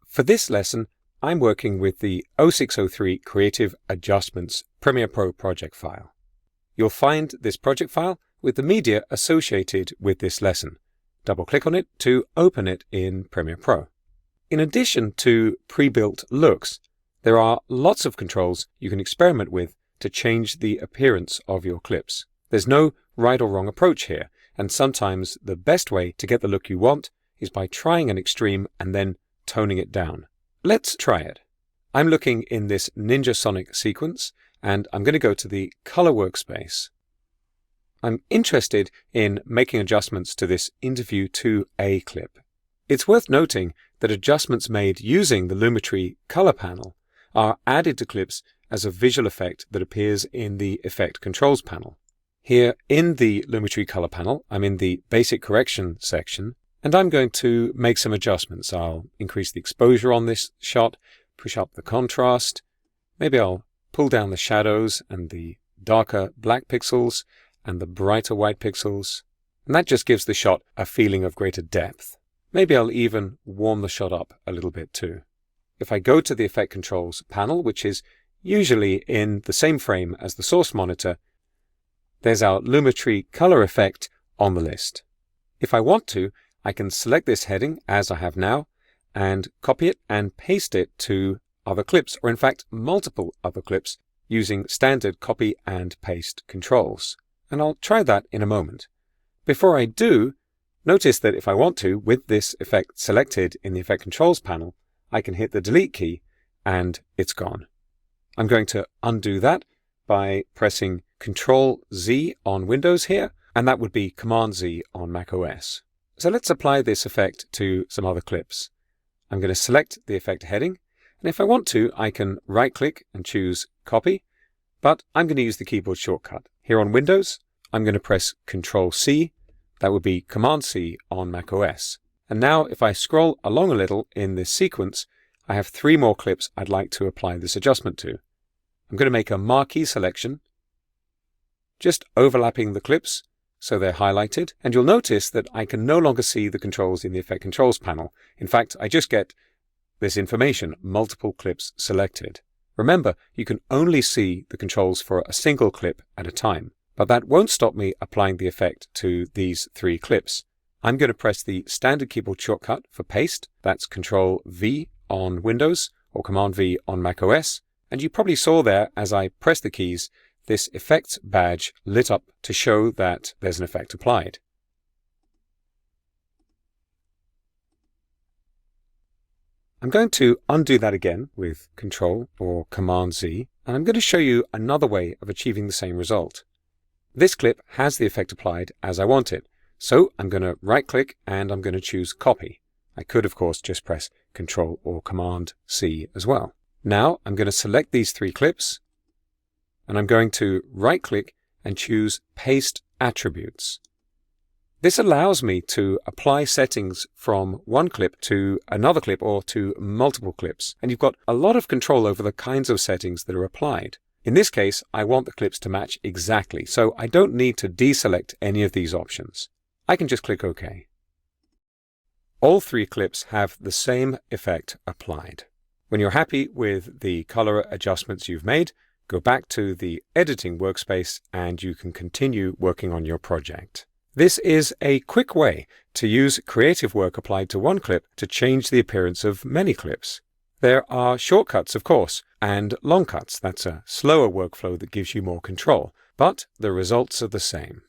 For this lesson, I'm working with the 0603 Creative Adjustments Premiere Pro project file. You'll find this project file with the media associated with this lesson. Double-click on it to open it in Premiere Pro. In addition to pre-built looks, there are lots of controls you can experiment with to change the appearance of your clips. There's no right or wrong approach here, and sometimes the best way to get the look you want is by trying an extreme and then toning it down. Let's try it. I'm looking in this Ninja Sonic sequence, and I'm going to go to the Color workspace. I'm interested in making adjustments to this Interview 2A clip. It's worth noting that adjustments made using the Lumetri Color panel are added to clips as a visual effect that appears in the Effect Controls panel. Here in the Lumetri Color panel, I'm in the Basic Correction section, and I'm going to make some adjustments. I'll increase the exposure on this shot, push up the contrast. Maybe I'll pull down the shadows and the darker black pixels and the brighter white pixels. And that just gives the shot a feeling of greater depth. Maybe I'll even warm the shot up a little bit too. If I go to the Effect Controls panel, which is usually in the same frame as the source monitor, there's our Lumetri Color effect on the list. If I want to, I can select this heading, as I have now, and copy it and paste it to other clips, or in fact multiple other clips, using standard copy and paste controls. And I'll try that in a moment. Before I do, notice that if I want to, with this effect selected in the Effect Controls panel, I can hit the Delete key and it's gone. I'm going to undo that by pressing Ctrl-Z on Windows here, and that would be Command-Z on macOS. So let's apply this effect to some other clips. I'm going to select the effect heading, and if I want to, I can right-click and choose Copy, but I'm going to use the keyboard shortcut. Here on Windows, I'm going to press Ctrl-C, that would be Command-C on macOS. And now if I scroll along a little in this sequence, I have 3 more clips I'd like to apply this adjustment to. I'm going to make a marquee selection, just overlapping the clips so they're highlighted, and you'll notice that I can no longer see the controls in the Effect Controls panel. In fact, I just get this information, multiple clips selected. Remember, you can only see the controls for a single clip at a time, but that won't stop me applying the effect to these 3 clips. I'm going to press the standard keyboard shortcut for paste, that's Ctrl-V on Windows or Command-V on macOS, and you probably saw there as I pressed the keys, this effects badge lit up to show that there's an effect applied. I'm going to undo that again with Ctrl or Command-Z, and I'm going to show you another way of achieving the same result. This clip has the effect applied as I want it, so I'm going to right-click and I'm going to choose Copy. I could, of course, just press Ctrl or Command-C as well. Now I'm going to select these 3 clips, and I'm going to right-click and choose Paste Attributes. This allows me to apply settings from one clip to another clip or to multiple clips, and you've got a lot of control over the kinds of settings that are applied. In this case, I want the clips to match exactly, so I don't need to deselect any of these options. I can just click OK. All 3 clips have the same effect applied. When you're happy with the color adjustments you've made, go back to the editing workspace and you can continue working on your project. This is a quick way to use creative work applied to one clip to change the appearance of many clips. There are shortcuts, of course, and long cuts. That's a slower workflow that gives you more control, but the results are the same.